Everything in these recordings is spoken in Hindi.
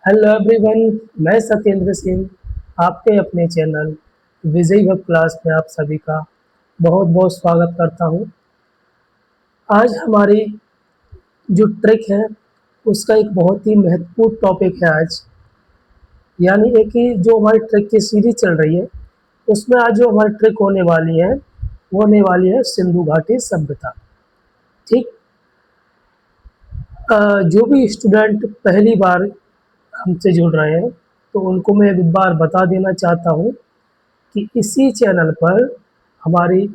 हेलो एवरीवन, मैं सत्येंद्र सिंह आपके अपने चैनल विजय वेब क्लास में आप सभी का बहुत बहुत स्वागत करता हूं। आज हमारी जो ट्रिक है उसका एक बहुत ही महत्वपूर्ण टॉपिक है आज, यानी एक ही जो हमारी ट्रिक की सीरीज चल रही है उसमें आज जो हमारी ट्रिक होने वाली है वो होने वाली है सिंधु घाटी सभ्यता। ठीक। जो भी स्टूडेंट पहली बार हमसे जुड़ रहे हैं तो उनको मैं एक बार बता देना चाहता हूँ कि इसी चैनल पर हमारी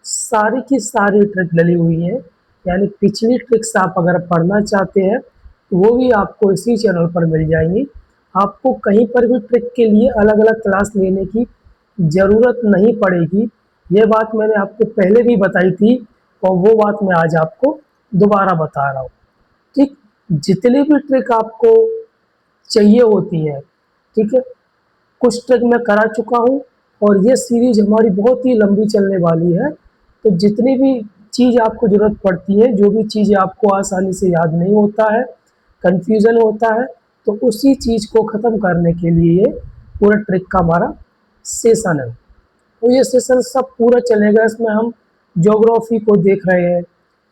सारी की सारी ट्रिक डली हुई है, यानी पिछली ट्रिक्स आप अगर पढ़ना चाहते हैं तो वो भी आपको इसी चैनल पर मिल जाएंगी। आपको कहीं पर भी ट्रिक के लिए अलग अलग क्लास लेने की ज़रूरत नहीं पड़ेगी। ये बात मैंने आपको पहले भी बताई थी और वो बात मैं आज आपको दोबारा बता रहा हूँ। ठीक। जितनी भी ट्रिक आपको चाहिए होती है, ठीक है, कुछ ट्रिक मैं करा चुका हूँ और ये सीरीज हमारी बहुत ही लंबी चलने वाली है। तो जितनी भी चीज़ आपको ज़रूरत पड़ती है, जो भी चीज़ें आपको आसानी से याद नहीं होता है, कन्फ्यूज़न होता है, तो उसी चीज़ को ख़त्म करने के लिए ये पूरा ट्रिक का हमारा सेशन है। तो ये सेशन सब पूरा चलेगा। इसमें हम ज्योग्राफी को देख रहे हैं,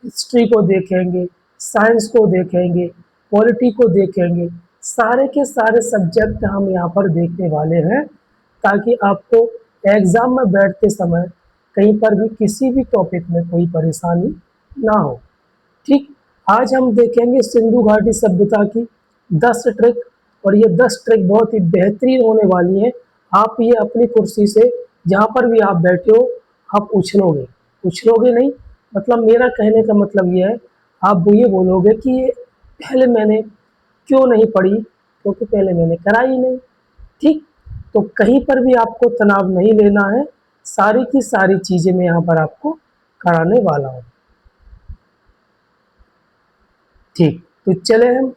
हिस्ट्री को देखेंगे, साइंस को देखेंगे, पॉलिटी को देखेंगे, सारे के सारे सब्जेक्ट हम यहाँ पर देखने वाले हैं ताकि आपको एग्ज़ाम में बैठते समय कहीं पर भी किसी भी टॉपिक में कोई परेशानी ना हो। ठीक। आज हम देखेंगे सिंधु घाटी सभ्यता की 10 ट्रिक, और ये 10 ट्रिक बहुत ही बेहतरीन होने वाली हैं। आप ये अपनी कुर्सी से जहाँ पर भी आप बैठे हो आप उछलोगे, उछलोगे नहीं, मतलब मेरा कहने का मतलब ये है, आप ये बोलोगे कि ये पहले मैंने क्यों नहीं पढ़ी, क्योंकि पहले मैंने करा ही नहीं। ठीक। तो कहीं पर भी आपको तनाव नहीं लेना है, सारी की सारी चीज़ें मैं यहाँ पर आपको कराने वाला हूँ। ठीक। तो चले हम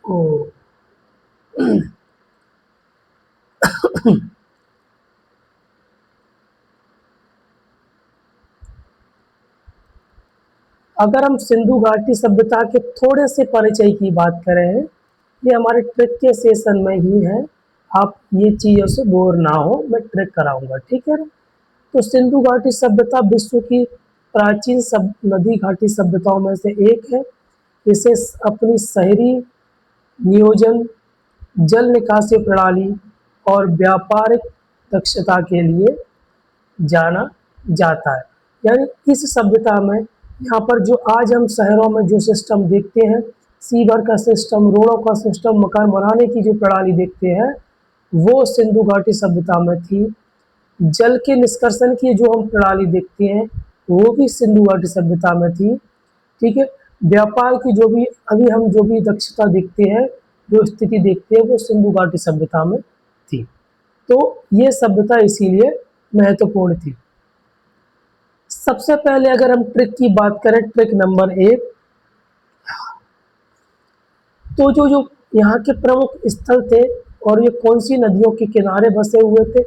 ओ अगर हम सिंधु घाटी सभ्यता के थोड़े से परिचय की बात करें, ये हमारे ट्रिक के सेशन में ही है। आप ये चीज़ों से बोर ना हो, मैं ट्रिक कराऊंगा, ठीक है। तो सिंधु घाटी सभ्यता विश्व की प्राचीन सब नदी घाटी सभ्यताओं में से एक है। इसे अपनी शहरी नियोजन, जल निकासी प्रणाली और व्यापारिक दक्षता के लिए जाना जाता है। यानी इस सभ्यता में यहाँ पर जो आज हम शहरों में जो सिस्टम देखते हैं, सीवर का सिस्टम, रोडों का सिस्टम, मकान बनाने की जो प्रणाली देखते हैं, वो सिंधु घाटी सभ्यता में थी। जल के निष्कर्षण की जो हम प्रणाली देखते हैं वो भी सिंधु घाटी सभ्यता में थी। ठीक है। व्यापार की जो भी अभी हम जो भी दक्षता देखते हैं, जो स्थिति देखते हैं, वो सिंधु घाटी सभ्यता में थी। तो ये सभ्यता इसीलिए महत्वपूर्ण थी। सबसे पहले अगर हम ट्रिक की बात करें, ट्रिक नंबर 1, तो जो जो यहाँ के प्रमुख स्थल थे और ये कौन सी नदियों के किनारे बसे हुए थे,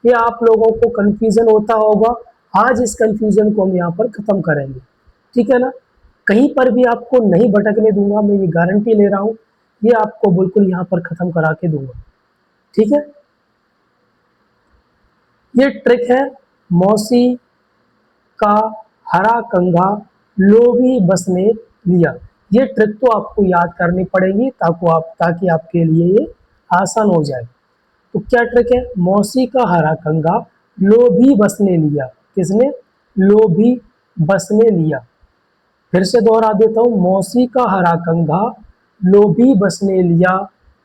ये आप लोगों को कन्फ्यूज़न होता होगा। आज इस कन्फ्यूज़न को हम यहाँ पर ख़त्म करेंगे, ठीक है ना। कहीं पर भी आपको नहीं भटकने दूंगा, मैं ये गारंटी ले रहा हूँ। ये आपको बिल्कुल यहाँ पर ख़त्म करा के दूंगा, ठीक है। ये ट्रिक है मौसी का हरा कंघा लोभी बसने लिया। ये ट्रिक तो आपको याद करनी पड़ेगी ताकि आपके लिए ये आसान हो जाए। तो क्या ट्रिक है? मौसी का हरा कंघा लोभी बसने लिया। किसने? लोभी बसने लिया। फिर से दोहरा देता हूँ, मौसी का हरा कंघा लोभी बसने लिया।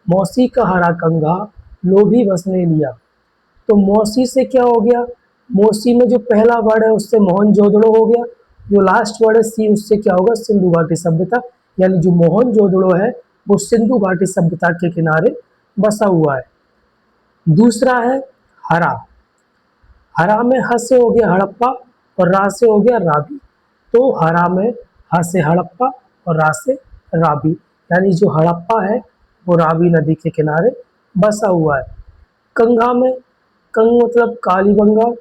मौसी का हरा कंघा लोभी बसने लिया। तो मौसी से क्या हो गया? मौसी में जो पहला वर्ड है उससे मोहनजोदड़ो हो गया। जो लास्ट वर्ड है सी, उससे क्या होगा? सिंधु घाटी सभ्यता। यानी जो मोहनजोदड़ो है वो सिंधु घाटी सभ्यता के किनारे बसा हुआ है। दूसरा है हरा। हरा में ह से हो गया हड़प्पा और रा से हो गया रावी। तो हरा में ह से हड़प्पा और रा से रावी, यानी जो हड़प्पा है वो रावी नदी के किनारे बसा हुआ है। कंघा में, कंग मतलब कालीगंगा,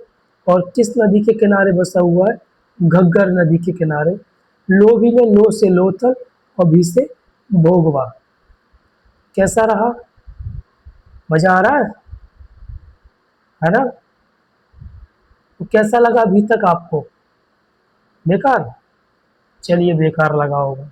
और किस नदी के किनारे बसा हुआ है? घग्गर नदी के किनारे। लोभी में लो से लोथल और भी से भोगवा। कैसा रहा? मजा आ रहा है ना? तो कैसा लगा अभी तक आपको? बेकार? चलिए, बेकार लगा होगा।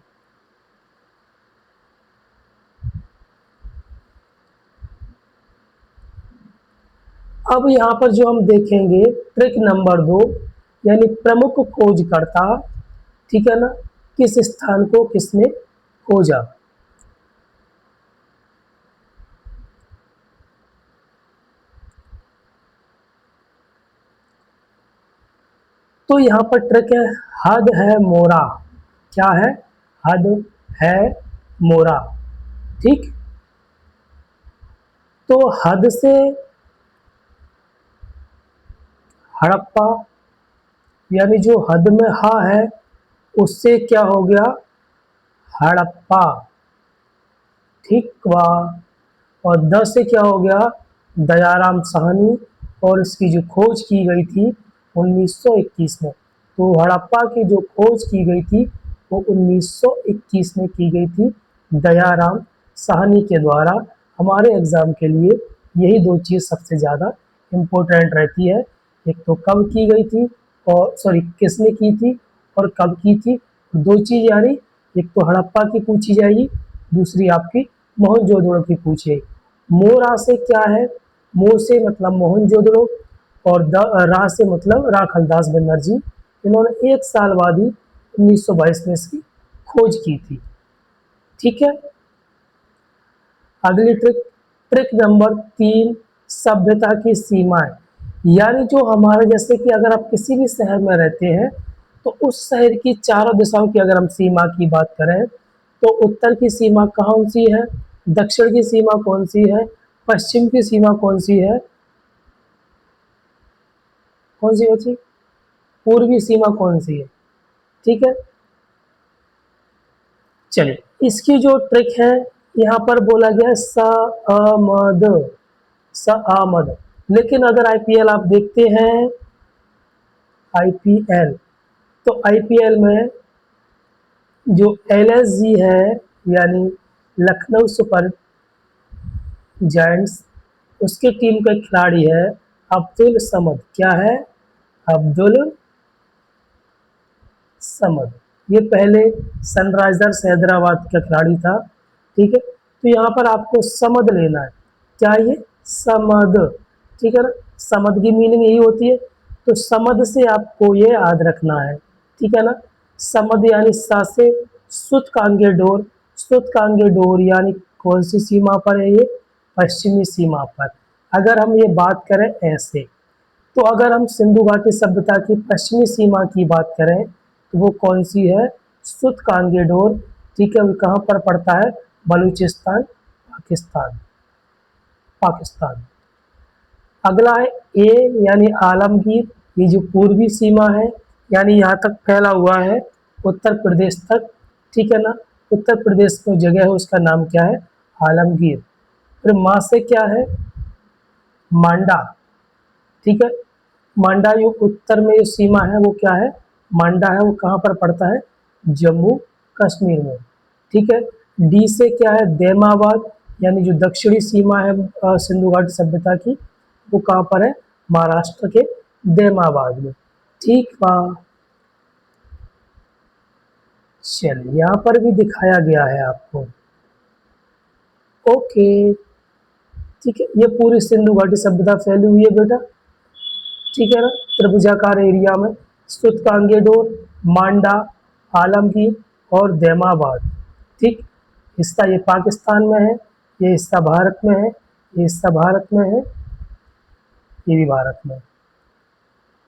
अब यहाँ पर जो हम देखेंगे ट्रिक नंबर 2, यानी प्रमुख खोजकर्ता, ठीक है ना, किस स्थान को किसने खोजा। तो यहाँ पर ट्रिक है, हद है मोरा। क्या है? हद है मोरा। ठीक, तो हद से हड़प्पा, यानी जो हद में हा है उससे क्या हो गया? हड़प्पा। ठीक हुआ। और द से क्या हो गया? दयाराम साहनी। और इसकी जो खोज की गई थी 1921 में। तो हड़प्पा की जो खोज की गई थी वो 1921 में की गई थी दयाराम साहनी के द्वारा। हमारे एग्ज़ाम के लिए यही दो चीज़ सबसे ज़्यादा इम्पोर्टेंट रहती है। एक तो कब की गई थी, और सॉरी किसने की थी और कब की थी। दो चीज़, यानी एक तो हड़प्पा की पूछी जाएगी, दूसरी आपकी मोहनजोदड़ो की पूछे। मोरा से क्या है? मो से मतलब मोहनजोदड़ो, और रा से मतलब राखलदास बनर्जी। इन्होंने 1 साल बाद ही 1922 में इसकी खोज की थी। ठीक है। अगली ट्रिक, ट्रिक नंबर 3, सभ्यता की सीमाएं। यानी जो हमारे, जैसे कि अगर आप किसी भी शहर में रहते हैं तो उस शहर की चारों दिशाओं की अगर हम सीमा की बात करें तो उत्तर की सीमा कौन सी है, दक्षिण की सीमा कौन सी है, पश्चिम की सीमा कौन सी है, कौन सी बची, पूर्वी सीमा कौन सी है। ठीक है। चलिए, इसकी जो ट्रिक है, यहाँ पर बोला गया है समद, समद। लेकिन अगर आईपीएल आप देखते हैं, आईपीएल, तो आईपीएल में जो एलएसजी है, यानी लखनऊ सुपर जायंट्स, उसकी टीम का खिलाड़ी है अब्दुल समद। क्या है? अब्दुल समद। ये पहले सनराइजर्स हैदराबाद का खिलाड़ी था। ठीक है। तो यहाँ पर आपको समद लेना है। क्या ये? समद। ठीक है ना। समद की मीनिंग यही होती है। तो समद से आपको ये याद रखना है। ठीक है ना। समद यानी सा से सुत कांगे डोर, सुत कांगे डोर यानी कौन सी सीमा पर है ये? पश्चिमी सीमा पर। अगर हम ये बात करें ऐसे, तो अगर हम सिंधु घाटी सभ्यता की पश्चिमी सीमा की बात करें तो वो कौन सी है? सुत कांगे डोर। ठीक है। वो कहाँ पर पड़ता है? बलूचिस्तान, पाकिस्तान, पाकिस्तान। अगला है ए, यानी आलमगीर। ये जो पूर्वी सीमा है, यानी यहाँ तक फैला हुआ है उत्तर प्रदेश तक। ठीक है ना। उत्तर प्रदेश में जगह है, उसका नाम क्या है? आलमगीर। फिर माँ से क्या है? मांडा। ठीक है। मांडा जो उत्तर में जो सीमा है वो क्या है? मांडा है, वो कहाँ पर पड़ता है? जम्मू कश्मीर में। ठीक है। डी से क्या है? दैमाबाद, यानी जो दक्षिणी सीमा है सिंधु घाटी सभ्यता की, वो कहाँ पर है? महाराष्ट्र के दैमाबाद में। ठीक है। चलिए, यहाँ पर भी दिखाया गया है आपको। ओके। ठीक है। ये पूरी सिंधु घाटी सभ्यता फैली हुई है बेटा। ठीक है ना। त्रिभुजाकार एरिया में सुतकांगेडोर, मांडा, आलमगीर और दैमाबाद। ठीक। हिस्सा ये पाकिस्तान में है, ये हिस्सा भारत में है, ये हिस्सा भारत में है, ये भी भारत में है।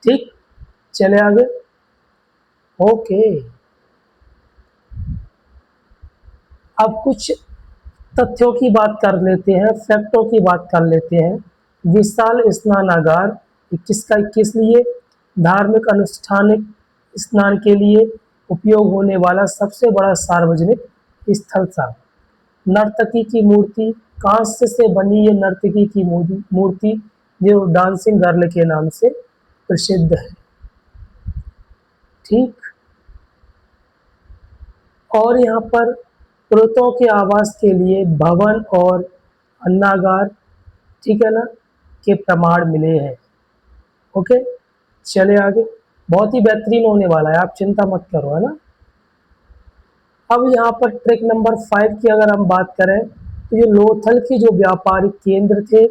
ठीक। चले आगे। ओके। अब कुछ तथ्यों की बात कर लेते हैं, फैक्टों की बात कर लेते हैं। विशाल स्नानागार 21 लिए धार्मिक अनुष्ठानिक स्नान के लिए उपयोग होने वाला सबसे बड़ा सार्वजनिक स्थल था। नर्तकी की मूर्ति, कांस्य से बनी ये नर्तकी की मूर्ति जो डांसिंग गर्ल के नाम से प्रसिद्ध है। ठीक। और यहाँ पर प्रेतों के आवास के लिए भवन और अन्नागार, ठीक है ना, के प्रमाण मिले हैं। ओके, चले आगे। बहुत ही बेहतरीन होने वाला है, आप चिंता मत करो, है ना। अब यहाँ पर ट्रिक नंबर 5 की अगर हम बात करें तो ये लोथल की जो व्यापारिक केंद्र थे,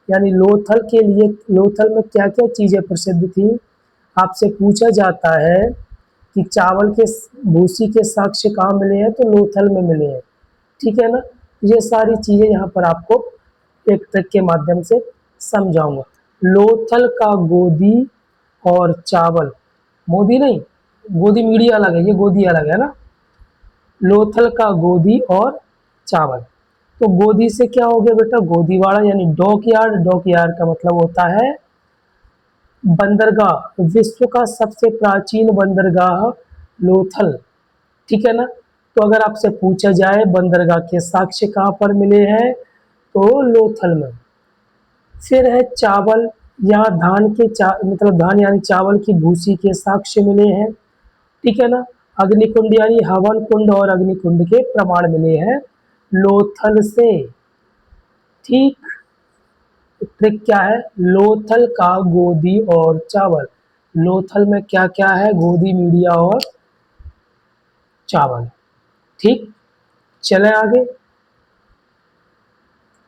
यानी लोथल के लिए, लोथल में क्या क्या चीज़ें प्रसिद्ध थी, आपसे पूछा जाता है कि चावल के भूसी के साक्ष्य कहाँ मिले हैं, तो लोथल में मिले हैं, ठीक है ना। ये सारी चीज़ें यहाँ पर आपको एक ट्रिक के माध्यम से समझाऊंगा। लोथल का गोदी और चावल, मोदी नहीं, गोदी मीडिया अलग है, ये गोदी अलग है ना। लोथल का गोदी और चावल, तो गोदी से क्या हो गया बेटा, गोदीवाड़ा यानी डॉकयार्ड। डॉकयार्ड का मतलब होता है बंदरगाह। विश्व का सबसे प्राचीन बंदरगाह लोथल, ठीक है ना। तो अगर आपसे पूछा जाए बंदरगाह के साक्ष्य कहाँ पर मिले हैं, तो लोथल में। फिर है चावल, यहाँ धान के मतलब धान यानी चावल की भूसी के साक्ष्य मिले हैं, ठीक है ना। अग्निकुंड यानी हवन कुंड और अग्निकुंड के प्रमाण मिले हैं लोथल से, ठीक। ट्रिक क्या है, लोथल का गोदी और चावल। लोथल में क्या क्या है, गोदी मीडिया और चावल, ठीक। चले आगे,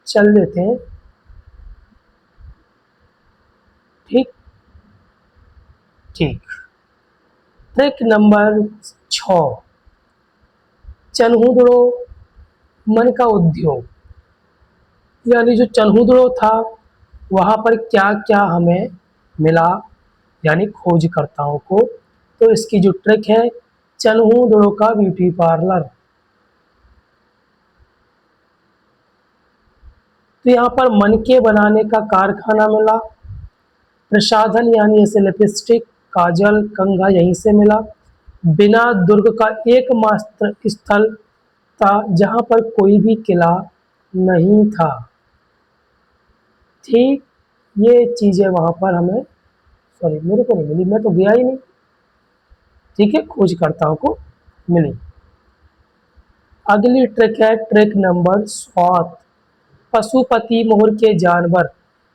चल देते हैं, ठीक ठीक। ट्रिक नंबर 6, चनहुदड़ो मन का उद्योग, यानी जो चनहुदड़ो था वहाँ पर क्या क्या हमें मिला, यानी खोजकर्ताओं को। तो इसकी जो ट्रिक है, चनहुदड़ो का ब्यूटी पार्लर। तो यहाँ पर मनके बनाने का कारखाना मिला, प्रसाधन यानी जैसे लिपस्टिक, काजल, कंघा यहीं से मिला। बिना दुर्ग का एकमात्र स्थल था जहाँ पर कोई भी किला नहीं था, ठीक। ये चीज़ें वहाँ पर हमें, सॉरी मेरे को नहीं मिली, मैं तो गया ही नहीं, ठीक है, खोजकर्ताओं को मिली। अगली ट्रिक है ट्रिक नंबर 7, पशुपति मोहर के जानवर,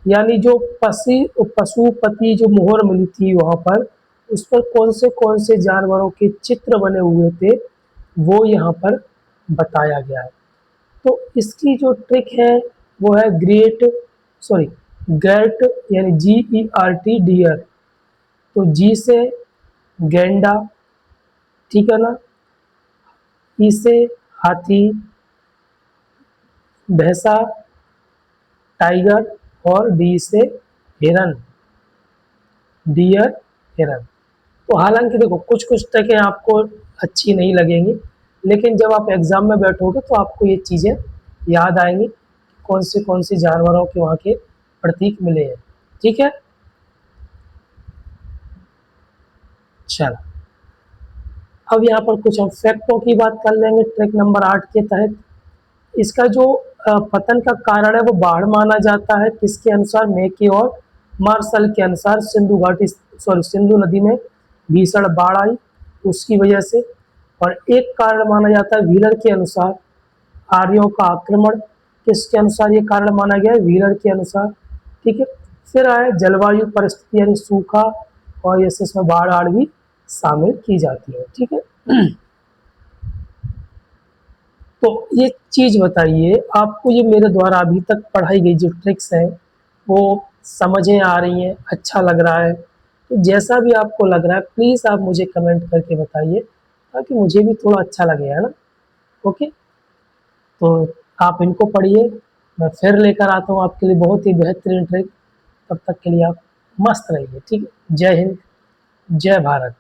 यानी जो पशुपति जो मोहर मिली थी वहाँ पर, उस पर कौन से जानवरों के चित्र बने हुए थे, वो यहाँ पर बताया गया है। तो इसकी जो ट्रिक है वो है ग्रेट यानी GERT डियर, तो जी से गेंडा, ठीक है ना, ई से हाथी, भैंसा, टाइगर, और डी से हिरन, डियर, हिरन। तो हालांकि देखो कुछ कुछ ट्रिकें आपको अच्छी नहीं लगेंगी, लेकिन जब आप एग्जाम में बैठोगे तो आपको ये चीज़ें याद आएंगी, कौन से जानवरों के वहाँ के प्रतीक मिले हैं, ठीक है। चलो, अब यहाँ पर कुछ हम फैक्टों की बात कर लेंगे ट्रिक नंबर 8 के तहत। इसका जो पतन का कारण है वो बाढ़ माना जाता है, किसके अनुसार, मेके और मार्शल के अनुसार। सिंधु नदी में भीषण बाढ़ आई उसकी वजह से। और एक कारण माना जाता है व्हीलर के अनुसार, आर्यों का आक्रमण, किसके अनुसार ये कारण माना गया है, व्हीलर के अनुसार, ठीक है। फिर आए जलवायु परिस्थिति यानी सूखा, और जैसे इसमें बाढ़ आड़ भी शामिल की जाती है, ठीक है। तो ये चीज़ बताइए, आपको ये मेरे द्वारा अभी तक पढ़ाई गई जो ट्रिक्स हैं वो समझ में आ रही हैं, अच्छा लग रहा है? तो जैसा भी आपको लग रहा है प्लीज़ आप मुझे कमेंट करके बताइए, ताकि मुझे भी थोड़ा अच्छा लगे, है ना। ओके, तो आप इनको पढ़िए, मैं फिर लेकर आता हूँ आपके लिए बहुत ही बेहतरीन ट्रिक। तब तक के लिए आप मस्त रहिए, ठीक है। जय हिंद, जय भारत।